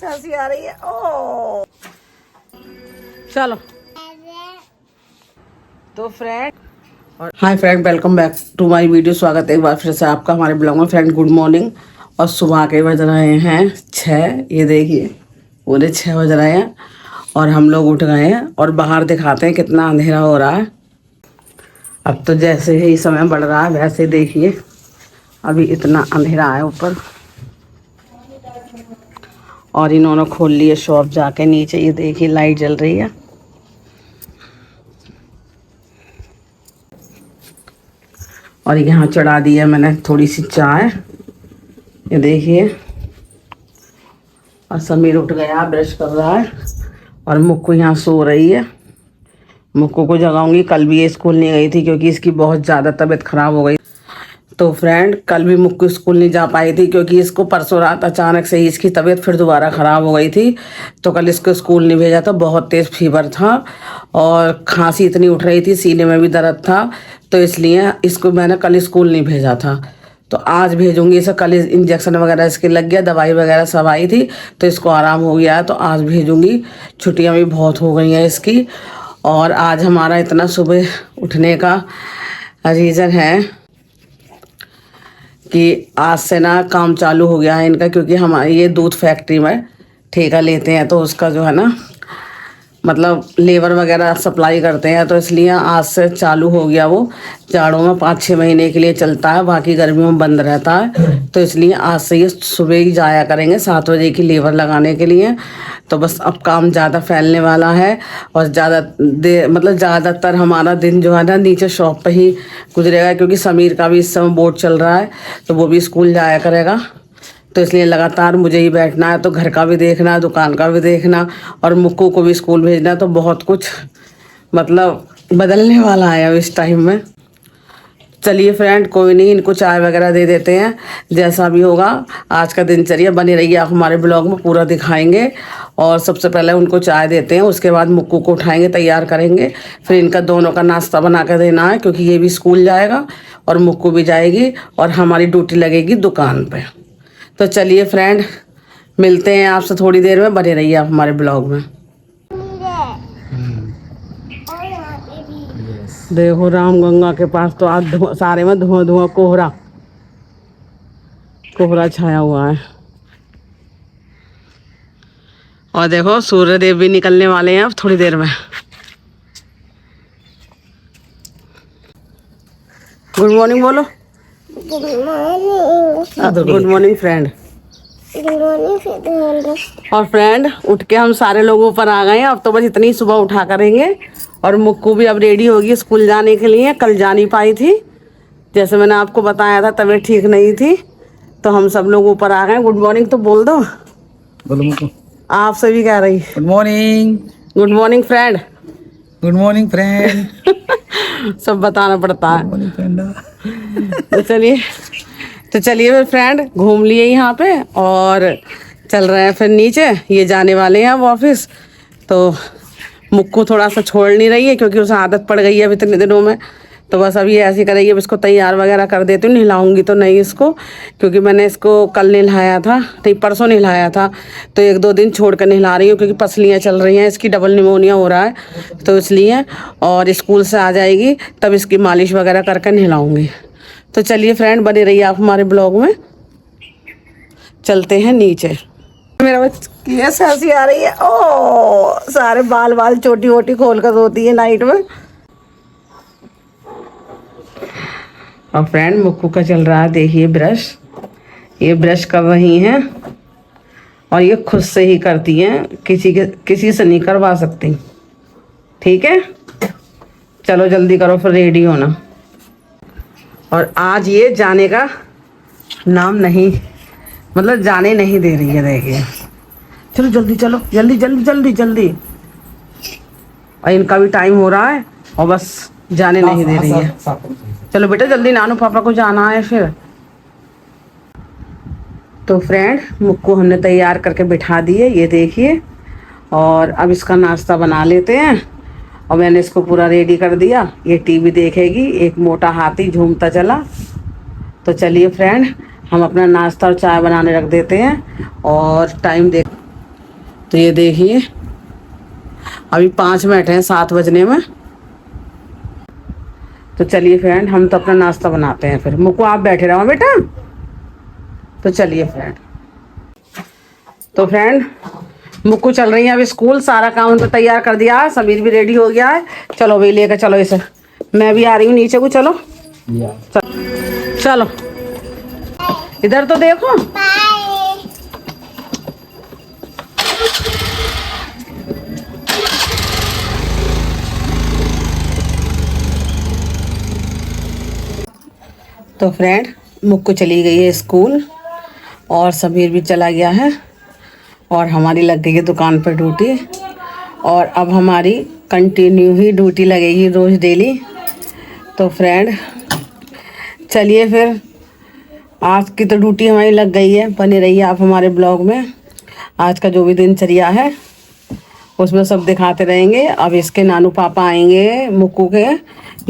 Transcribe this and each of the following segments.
हंसी आ रही है। ओ चलो तो फ्रेंड और hi friend, welcome back to my video. स्वागत है एक बार फिर से आपका हमारे ब्लॉग में। Friend good morning. और सुबह के बज रहे हैं 6। ये देखिए पूरे 6 बज रहे हैं और हम लोग उठ गए हैं और बाहर दिखाते हैं कितना अंधेरा हो रहा है। अब तो जैसे ही समय बढ़ रहा है वैसे देखिए अभी इतना अंधेरा है ऊपर। और इन्होंने खोल लिए शॉप जाके नीचे। ये देखिए लाइट जल रही है। और यहाँ चढ़ा दिया मैंने थोड़ी सी चाय। ये देखिए। और समीर उठ गया, ब्रश कर रहा है और मुक्कू यहाँ सो रही है। मुक्कू को जगाऊंगी। कल भी ये स्कूल नहीं गई थी क्योंकि इसकी बहुत ज़्यादा तबीयत ख़राब हो गई। तो फ्रेंड कल भी मुक्कू स्कूल नहीं जा पाई थी क्योंकि इसको परसों रात अचानक से ही इसकी तबीयत फिर दोबारा ख़राब हो गई थी। तो कल इसको स्कूल नहीं भेजा था। बहुत तेज़ फीवर था और खांसी इतनी उठ रही थी, सीने में भी दर्द था। तो इसलिए इसको मैंने कल स्कूल नहीं भेजा था। तो आज भेजूंगी इसे। कल इंजेक्शन वगैरह इसके लग गया, दवाई वगैरह सब आई थी तो इसको आराम हो गया है। तो आज भेजूंगी। छुट्टियाँ भी बहुत हो गई हैं इसकी। और आज हमारा इतना सुबह उठने का रीज़न है कि आज से ना काम चालू हो गया है इनका, क्योंकि हमारी ये दूध फैक्ट्री में ठेका लेते हैं तो उसका जो है ना मतलब लेबर वगैरह सप्लाई करते हैं। तो इसलिए आज से चालू हो गया। वो जाड़ों में 5-6 महीने के लिए चलता है, बाकी गर्मियों में बंद रहता है। तो इसलिए आज से ये सुबह ही जाया करेंगे 7 बजे की लेबर लगाने के लिए। तो बस अब काम ज़्यादा फैलने वाला है और ज़्यादातर हमारा दिन जो है ना नीचे शॉप पे ही गुजरेगा, क्योंकि समीर का भी इस समय बोर्ड चल रहा है तो वो भी स्कूल जाया करेगा। तो इसलिए लगातार मुझे ही बैठना है। तो घर का भी देखना है, दुकान का भी देखना और मुक्कू को भी स्कूल भेजना। तो बहुत कुछ मतलब बदलने वाला है अब इस टाइम में। चलिए फ्रेंड कोई नहीं, इनको चाय वगैरह दे देते हैं। जैसा भी होगा आज का दिनचर्या बनी रहिए, आप हमारे ब्लॉग में पूरा दिखाएंगे। और सबसे पहले उनको चाय देते हैं, उसके बाद मुक्कू को उठाएंगे, तैयार करेंगे। फिर इनका दोनों का नाश्ता बना कर देना है क्योंकि ये भी स्कूल जाएगा और मुक्कू भी जाएगी और हमारी ड्यूटी लगेगी दुकान पर। तो चलिए फ्रेंड मिलते हैं आपसे थोड़ी देर में। बने रहिए आप हमारे ब्लॉग में। देखो रामगंगा के पास तो आज सारे में धुआं धुआं कोहरा छाया हुआ है। और देखो सूर्य देव भी निकलने वाले हैं अब थोड़ी देर में। गुड मॉर्निंग बोलो। Good morning friend. और फ्रेंड उठ के हम सारे लोग ऊपर आ गए हैं। अब तो बस इतनी सुबह उठा करेंगे। और मुक्कू भी अब रेडी होगी स्कूल जाने के लिए। कल जा नहीं पाई थी, जैसे मैंने आपको बताया था, तबीयत ठीक नहीं थी। तो हम सब लोग ऊपर आ गए। गुड मॉर्निंग तो बोल दो। बोलो मुक्कू। आपसे भी कह रही good morning. Good morning friend. Good morning friend. सब बताना पड़ता है। Morning friend. तो चलिए फिर फ्रेंड घूम लिए यहाँ पे और चल रहे हैं फिर नीचे। ये जाने वाले हैं अब ऑफिस। तो मुक्कू थोड़ा सा छोड़ नहीं रही है क्योंकि उसे आदत पड़ गई है अब इतने दिनों में। तो बस अभी ऐसे करेगी। अब इसको तैयार वगैरह कर देती हूँ। नहलाऊंगी तो नहीं इसको, क्योंकि मैंने इसको कल नहलाया था, नहीं परसों नहलाया था। तो 1-2 दिन छोड़ कर नहला रही हूँ क्योंकि पसलियाँ चल रही हैं, इसकी डबल निमोनिया हो रहा है तो इसलिए। और स्कूल से आ जाएगी तब इसकी मालिश वगैरह करके नहलाऊंगी। तो चलिए फ्रेंड बने रहिए आप हमारे ब्लॉग में। चलते हैं नीचे। मेरा बच्चा कैसे हंसी आ रही है। ओ सारे बाल चोटी वोटी खोल कर सोती है नाइट में। और फ्रेंड मुक्कू का चल रहा है देखिए ब्रश। ये ब्रश कर रही हैं और ये खुद से ही करती हैं, किसी से नहीं करवा सकती। ठीक है चलो जल्दी करो फिर रेडी होना। और आज ये जाने का नाम नहीं, मतलब जाने नहीं दे रही है। देखिए चलो जल्दी, चलो जल्दी जल्दी जल्दी जल्दी। और इनका भी टाइम हो रहा है और बस जाने नहीं दे रही है। चलो बेटा जल्दी, नानू पापा को जाना है फिर। तो फ्रेंड मुक्कू हमने तैयार करके बिठा दिए, ये देखिए। और अब इसका नाश्ता बना लेते हैं। और मैंने इसको पूरा रेडी कर दिया। ये टीवी देखेगी, एक मोटा हाथी झूमता चला। तो चलिए फ्रेंड हम अपना नाश्ता और चाय बनाने रख देते हैं और टाइम देख। तो ये देखिए अभी 5 मिनट हैं 7 बजने में। तो चलिए फ्रेंड हम तो अपना नाश्ता बनाते हैं। फिर मुक्को आप बैठे रहो बेटा। तो चलिए फ्रेंड, तो फ्रेंड मुक्को चल रही है अभी स्कूल। सारा काम उनको तैयार कर दिया है, समीर भी रेडी हो गया है। चलो भाई लेकर चलो इसे, मैं भी आ रही हूँ नीचे को। चलो चलो इधर तो देखो। तो फ्रेंड मुक्को चली गई है स्कूल और समीर भी चला गया है और हमारी लग गई है दुकान पर ड्यूटी। और अब हमारी कंटिन्यू ही ड्यूटी लगेगी रोज़ डेली। तो फ्रेंड चलिए फिर आज की तो ड्यूटी हमारी लग गई है। बने रहिए आप हमारे ब्लॉग में। आज का जो भी दिनचर्या है उसमें सब दिखाते रहेंगे। अब इसके नानू पापा आएंगे मुक्कू के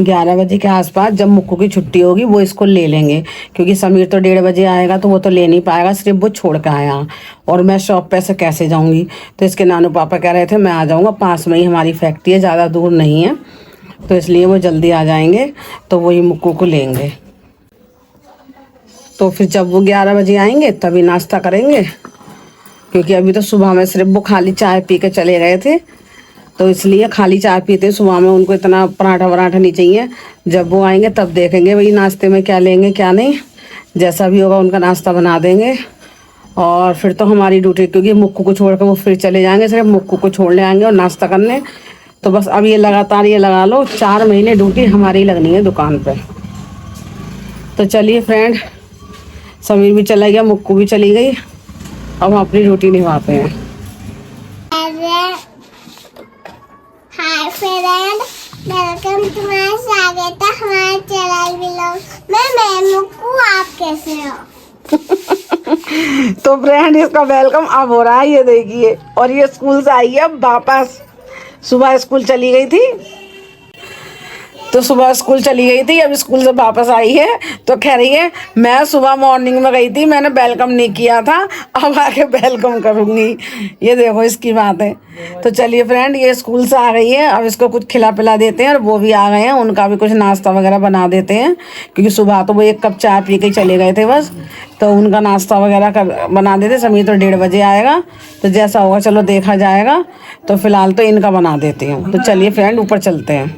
11 बजे के आसपास। जब मुक्कू की छुट्टी होगी वो इसको ले लेंगे, क्योंकि समीर तो 1:30 बजे आएगा तो वो तो ले नहीं पाएगा, सिर्फ वो छोड़ के आया। और मैं शॉप पे से कैसे जाऊंगी। तो इसके नानू पापा कह रहे थे मैं आ जाऊंगा, पास में ही हमारी फैक्ट्री है, ज़्यादा दूर नहीं है। तो इसलिए वो जल्दी आ जाएंगे तो वही मुक्कू को लेंगे। तो फिर जब वो 11 बजे आएंगे तभी नाश्ता करेंगे, क्योंकि अभी तो सुबह में सिर्फ वो खाली चाय पी के चले गए थे। तो इसलिए खाली चाय पीते सुबह में, उनको इतना पराठा वराठा नहीं चाहिए। जब वो आएंगे तब देखेंगे भाई नाश्ते में क्या लेंगे क्या नहीं। जैसा भी होगा उनका नाश्ता बना देंगे। और फिर तो हमारी ड्यूटी, क्योंकि मुक्कू को छोड़ कर वो फिर चले जाएंगे, सिर्फ मुक्कू को छोड़ने आएंगे और नाश्ता करने। तो बस अब ये लगातार ये लगा लो 4 महीने ड्यूटी हमारी लगनी है दुकान पर। तो चलिए फ्रेंड, समीर भी चला गया, मुक्कू भी चली गई। अब हम अपनी ड्यूटी निभाते हैं। Hi friend, welcome to my स्वागत है हमारे चैनल व्लॉग में। मैं मुक्कू, आप कैसे हो? तो फ्रेंड इसका वेलकम अब हो रहा है, ये देखिए। और ये स्कूल से आई है अब वापस। सुबह स्कूल चली गई थी, तो सुबह स्कूल चली गई थी, अब स्कूल से वापस आई है। तो कह रही है मैं सुबह मॉर्निंग में गई थी, मैंने वेलकम नहीं किया था, अब आके वेलकम करूँगी। ये देखो इसकी बात है। तो चलिए फ्रेंड, ये स्कूल से आ गई है, अब इसको कुछ खिला पिला देते हैं। और वो भी आ गए हैं, उनका भी कुछ नाश्ता वगैरह बना देते हैं, क्योंकि सुबह तो वो 1 कप चाय पी के चले गए थे बस। तो उनका नाश्ता वगैरह बना देते। समीर तो 1:30 बजे आएगा, तो जैसा होगा चलो देखा जाएगा। तो फिलहाल तो इनका बना देती हूँ। तो चलिए फ्रेंड ऊपर चलते हैं।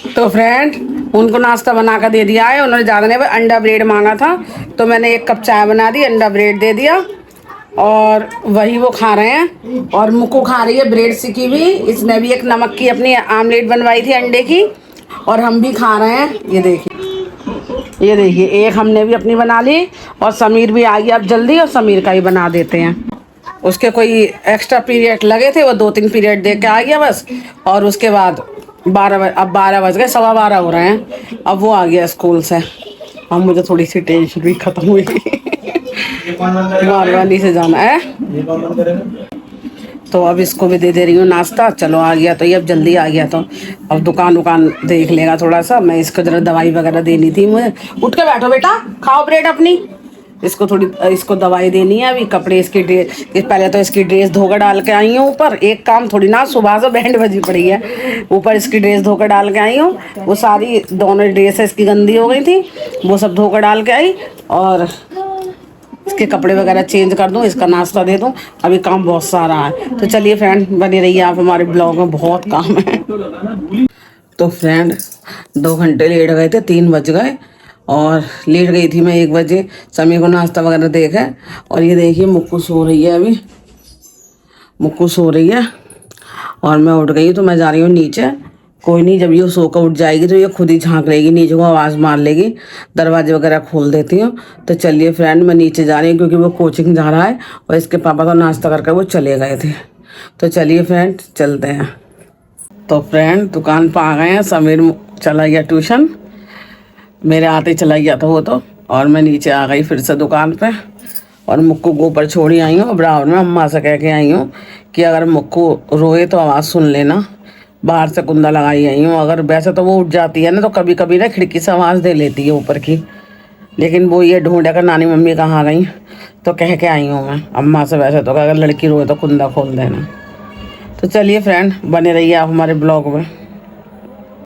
तो फ्रेंड उनको नाश्ता बना कर दे दिया है। उन्होंने ज़्यादा नहीं, अंडा ब्रेड मांगा था तो मैंने 1 कप चाय बना दी, अंडा ब्रेड दे दिया और वही वो खा रहे हैं। और मुक्कू खा रही है ब्रेड सिकी भी। इसने भी एक नमक की अपनी आमलेट बनवाई थी अंडे की, और हम भी खा रहे हैं। ये देखिए एक हमने भी अपनी बना ली और समीर भी आ गया अब जल्दी, और समीर का ही बना देते हैं। उसके कोई एक्स्ट्रा पीरियड लगे थे, वो 2-3 पीरियड दे के आ गया बस। और उसके बाद 12 बज गए, 12:15 हो रहे हैं। अब वो आ गया स्कूल से। अब मुझे थोड़ी सी टेंशन भी खत्म हुई। मारवानी से जाना है, तो अब इसको भी दे दे रही हूँ नाश्ता। चलो आ गया तो ये अब जल्दी आ गया, तो अब दुकान देख लेगा थोड़ा सा। मैं इसको जरा दवाई वगैरह देनी थी मुझे। उठ के बैठो बेटा, खाओ ब्रेड अपनी। इसको दवाई देनी है। अभी कपड़े इसके पहले तो इसकी ड्रेस धोकर डाल के आई हूँ ऊपर। एक काम थोड़ी ना, सुबह से बैंड बजी पड़ी है। ऊपर इसकी ड्रेस धोकर डाल के आई हूँ। वो सारी दोनों ड्रेस इसकी गंदी हो गई थी, वो सब धोकर डाल के आई। और इसके कपड़े वगैरह चेंज कर दूँ, इसका नाश्ता दे दूँ। अभी काम बहुत सारा है। तो चलिए फ्रेंड बने रहिए आप हमारे ब्लॉग में, बहुत काम है। तो फ्रेंड 2 घंटे लेट गए थे, 3 बज गए और लेट गई थी मैं 1 बजे। समीर को नाश्ता वगैरह देखा। और ये देखिए मुक्कू सो रही है, अभी मुक्कू सो रही है और मैं उठ गई। तो मैं जा रही हूँ नीचे। कोई नहीं, जब ये सो कर उठ जाएगी तो ये खुद ही झांक रहेगी नीचे को, आवाज़ मार लेगी। दरवाजे वगैरह खोल देती हूँ। तो चलिए फ्रेंड मैं नीचे जा रही हूँ, क्योंकि वो कोचिंग जा रहा है और इसके पापा तो नाश्ता करके वो चले गए थे। तो चलिए फ्रेंड चलते हैं। तो फ्रेंड दुकान पर आ गए हैं। समीर चला गया ट्यूशन, मेरे आते चला गया था वो तो। और मैं नीचे आ गई फिर से दुकान पे, और मुक्कू को ऊपर छोड़ी आई हूँ। बराबर में अम्मा से कह के आई हूँ कि अगर मुक्कू रोए तो आवाज़ सुन लेना। बाहर से कुंदा लगाई आई हूँ। अगर वैसे तो वो उठ जाती है ना, तो कभी कभी ना खिड़की से आवाज़ दे लेती है ऊपर की, लेकिन वो ये ढूंढे कर नानी मम्मी कहाँ गई। तो कह के आई हूँ मैं अम्मा से। वैसे तो अगर लड़की रोए तो कुंदा खोल देना। तो चलिए फ्रेंड, बने रहिए आप हमारे ब्लॉग में।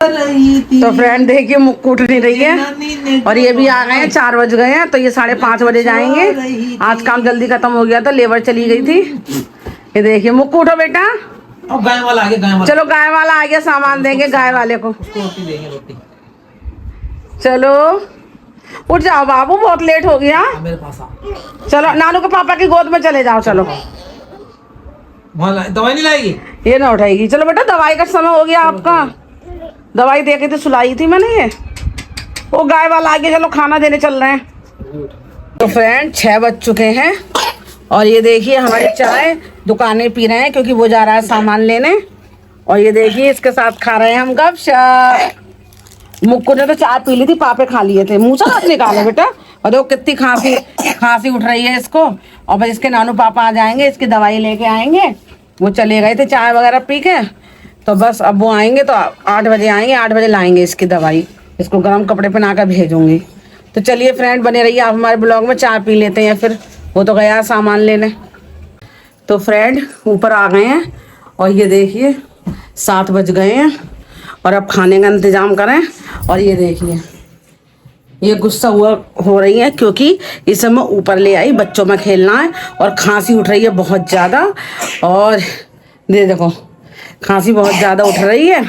तो फ्रेंड देखिए, मुक्कू उठ नहीं रही है और ये भी आ गए हैं, 4 बज गए हैं। तो ये 5:30 बजे जाएंगे। आज काम जल्दी खत्म हो गया था, लेबर चली गई थी। ये देखिए, मुक्कू उठो बेटा। अब गाय वाला आ गया, गाय वाला। चलो गाय वाला आ गया, सामान देंगे गाय वाले को। उसको रोटी देंगे, रोटी। चलो उठ जाओ बाबू, बहुत लेट हो गया। मेरे पास आ। चलो नानू के पापा की गोद में चले जाओ। चलो, दवाई नहीं लाएगी? ये ना उठाएगी। चलो बेटा, दवाई का समय हो गया आपका। दवाई दे के तो सुलाई थी मैंने। ये वो गाय वाला आ गया, चलो खाना देने चल रहे हैं। तो फ्रेंड 6 बज चुके हैं और ये देखिए हमारी चाय दुकानें पी रहे हैं क्योंकि वो जा रहा है सामान लेने। और ये देखिए इसके साथ खा रहे हैं हम गपशप। मुक्कू ने तो चाय पी ली थी, पापे खा लिए थे। मुँह से हाथ निकालो बेटा। और देखो कितनी खांसी उठ रही है इसको। और बस इसके नानू पापा आ जाएंगे, इसकी दवाई लेके आएंगे। वो चले गए थे चाय वगैरह पी के, तो बस अब वो आएंगे तो 8 बजे आएंगे। 8 बजे लाएंगे इसकी दवाई। इसको गर्म कपड़े पहना कर भेजूंगी। तो चलिए फ्रेंड, बने रहिए आप हमारे ब्लॉग में। चाय पी लेते हैं फिर, वो तो गया सामान लेने। तो फ्रेंड ऊपर आ गए हैं और ये देखिए 7 बज गए हैं और अब खाने का इंतज़ाम करें। और ये देखिए ये गुस्सा हो रही है क्योंकि इस समय ऊपर ले आई, बच्चों में खेलना है और खांसी उठ रही है बहुत ज़्यादा। और देखो खांसी बहुत ज़्यादा उठ रही है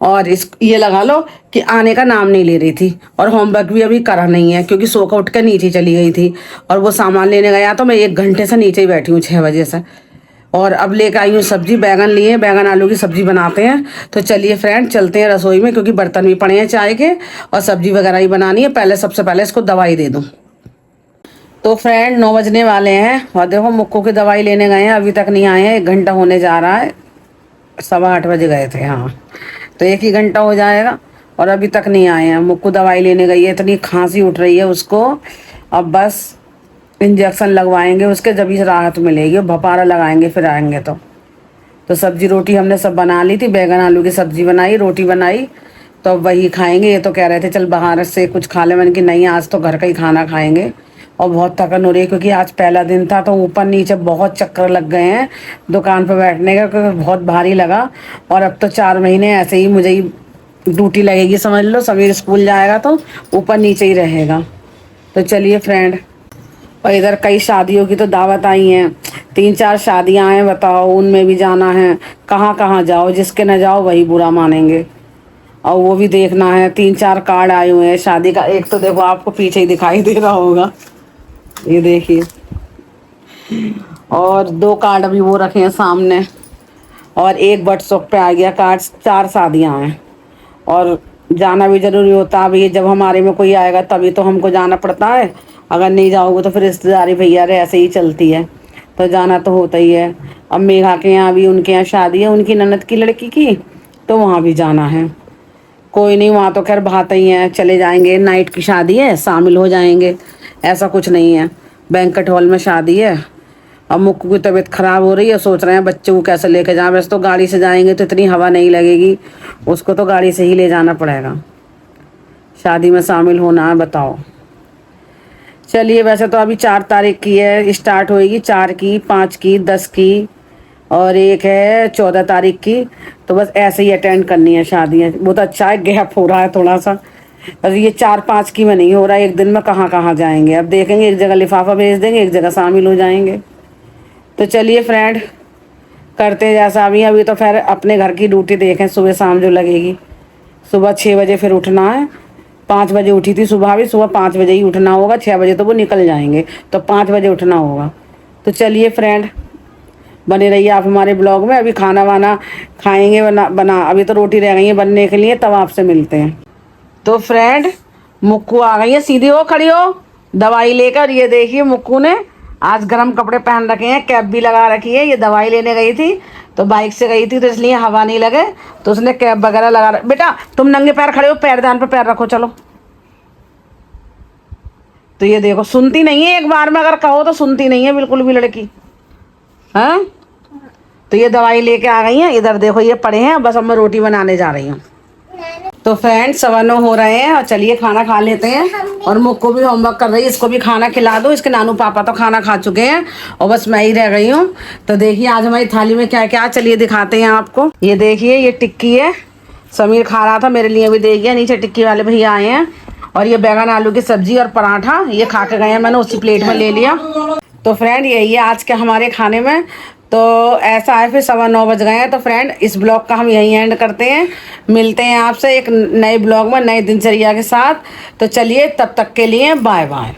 और ये लगा लो कि आने का नाम नहीं ले रही थी। और होमवर्क भी अभी करा नहीं है क्योंकि सो कर उठ कर नीचे चली गई थी। और वो सामान लेने गया तो मैं 1 घंटे से नीचे ही बैठी हूँ 6 बजे से। और अब लेकर आई हूँ सब्जी, बैगन लिए, बैगन आलू की सब्जी बनाते हैं। तो चलिए फ्रेंड चलते हैं रसोई में क्योंकि बर्तन भी पड़े हैं चाय के और सब्जी वगैरह ही बनानी है। पहले सबसे पहले इसको दवाई दे दूँ। तो फ्रेंड 9 बजने वाले हैं और देखो मुक्कू की दवाई लेने गए हैं, अभी तक नहीं आए हैं। 1 घंटा होने जा रहा है। 8:15 बजे गए थे, हाँ, तो 1 ही घंटा हो जाएगा और अभी तक नहीं आए हैं। मुक्कू दवाई लेने गई है, इतनी खांसी उठ रही है उसको। अब बस इंजेक्शन लगवाएंगे उसके, जब ही राहत मिलेगी। भपारा लगाएंगे फिर आएंगे। तो सब्जी रोटी हमने सब बना ली थी। बैगन आलू की सब्जी बनाई, रोटी बनाई, तो अब वही खाएंगे। ये तो कह रहे थे चल बाहर से कुछ खा ले। मैंने कि नहीं, आज तो घर का ही खाना खाएंगे। और बहुत थकन हो रही है क्योंकि आज पहला दिन था, तो ऊपर नीचे बहुत चक्कर लग गए हैं दुकान पर बैठने का क्योंकि बहुत भारी लगा। और अब तो 4 महीने ऐसे ही मुझे ही ड्यूटी लगेगी, समझ लो। समीर स्कूल जाएगा तो ऊपर नीचे ही रहेगा। तो चलिए फ्रेंड, और इधर कई शादियों की तो दावत आई हैं। 3-4 शादियां हैं, बताओ, उनमें भी जाना है। कहाँ कहाँ जाओ, जिसके न जाओ वही बुरा मानेंगे। और वो भी देखना है। 3-4 कार्ड आए हुए हैं शादी का। एक तो देखो आपको पीछे ही दिखाई दे रहा होगा, ये देखिए। और 2 कार्ड अभी वो रखे हैं सामने। और एक व्हाट्सएप पे आ गया कार्ड। 4 शादियां हैं और जाना भी ज़रूरी होता है। अब ये जब हमारे में कोई आएगा तभी तो हमको जाना पड़ता है। अगर नहीं जाओगे तो फिर रिश्तेदारी भैया रे ऐसे ही चलती है, तो जाना तो होता ही है। अब मेघा के यहाँ भी, उनके यहाँ शादी है उनकी ननद की लड़की की, तो वहाँ भी जाना है। कोई नहीं, वहाँ तो खैर बात ही है, चले जाएंगे। नाइट की शादी है, शामिल हो जाएंगे, ऐसा कुछ नहीं है। बैंक्वेट हॉल में शादी है। अब मुक्कू की तबीयत ख़राब हो रही है, सोच रहे हैं बच्चे को कैसे लेके जाएं। वैसे तो गाड़ी से जाएंगे तो इतनी हवा नहीं लगेगी, उसको तो गाड़ी से ही ले जाना पड़ेगा। शादी में शामिल होना है, बताओ। चलिए, वैसे तो अभी 4 तारीख की है, स्टार्ट होएगी। 4 की, 5 की, 10 की और एक है 14 तारीख की। तो बस ऐसे ही अटेंड करनी है शादियाँ। बहुत अच्छा है, गैप हो रहा है थोड़ा सा। बस ये 4-5 की में नहीं हो रहा है। एक दिन में कहाँ कहाँ जाएंगे। अब देखेंगे, एक जगह लिफाफा भेज देंगे, एक जगह शामिल हो जाएंगे। तो चलिए फ्रेंड, करते हैं जैसा। अभी तो फिर अपने घर की ड्यूटी देखें, सुबह शाम जो लगेगी। सुबह 6 बजे फिर उठना है। 5 बजे उठी थी सुबह भी, सुबह 5 बजे ही उठना होगा। 6 बजे तो वो निकल जाएंगे, तो 5 बजे उठना होगा। तो चलिए फ्रेंड, बने रहिए आप हमारे ब्लॉग में। अभी खाना वाना खाएंगे बना अभी तो रोटी रह गई है बनने के लिए, तब आपसे मिलते हैं। तो फ्रेंड मुक्कू आ गई है, सीधी हो, खड़ी हो, दवाई लेकर। ये देखिए मुक्कू ने आज गर्म कपड़े पहन रखे हैं, कैप भी लगा रखी है। ये दवाई लेने गई थी, तो बाइक से गई थी तो इसलिए हवा नहीं लगे, तो उसने कैप वगैरह लगा। बेटा तुम नंगे पैर खड़े हो, पैरदान पे पैर रखो, चलो। तो ये देखो, सुनती नहीं है, एक बार में अगर कहो तो सुनती नहीं है बिल्कुल भी लड़की, हाँ। तो ये दवाई लेके आ गई हैं। इधर देखो ये पड़े हैं, बस अब मैं रोटी बनाने जा रही हूँ। तो फ्रेंड्स 9:15 हो रहे हैं और चलिए खाना खा लेते हैं। और मुझ को भी होमवर्क कर रही है, इसको भी खाना खिला दो। इसके नानू पापा तो खाना खा चुके हैं और बस मैं ही रह गई हूँ। तो देखिए आज हमारी थाली में क्या क्या, चलिए दिखाते हैं आपको। ये देखिए ये टिक्की है, समीर खा रहा था, मेरे लिए भी दे गया। नीचे टिक्की वाले भैया आए हैं। और ये बैगन आलू की सब्जी और पराठा ये खा के गए हैं, मैंने उसी प्लेट में ले लिया। तो फ्रेंड यही है आज के हमारे खाने में। तो ऐसा है, फिर 9:15 बज गए हैं। तो फ्रेंड इस ब्लॉग का हम यहीं एंड करते हैं। मिलते हैं आपसे एक नए ब्लॉग में नए दिनचर्या के साथ। तो चलिए तब तक के लिए बाय बाय।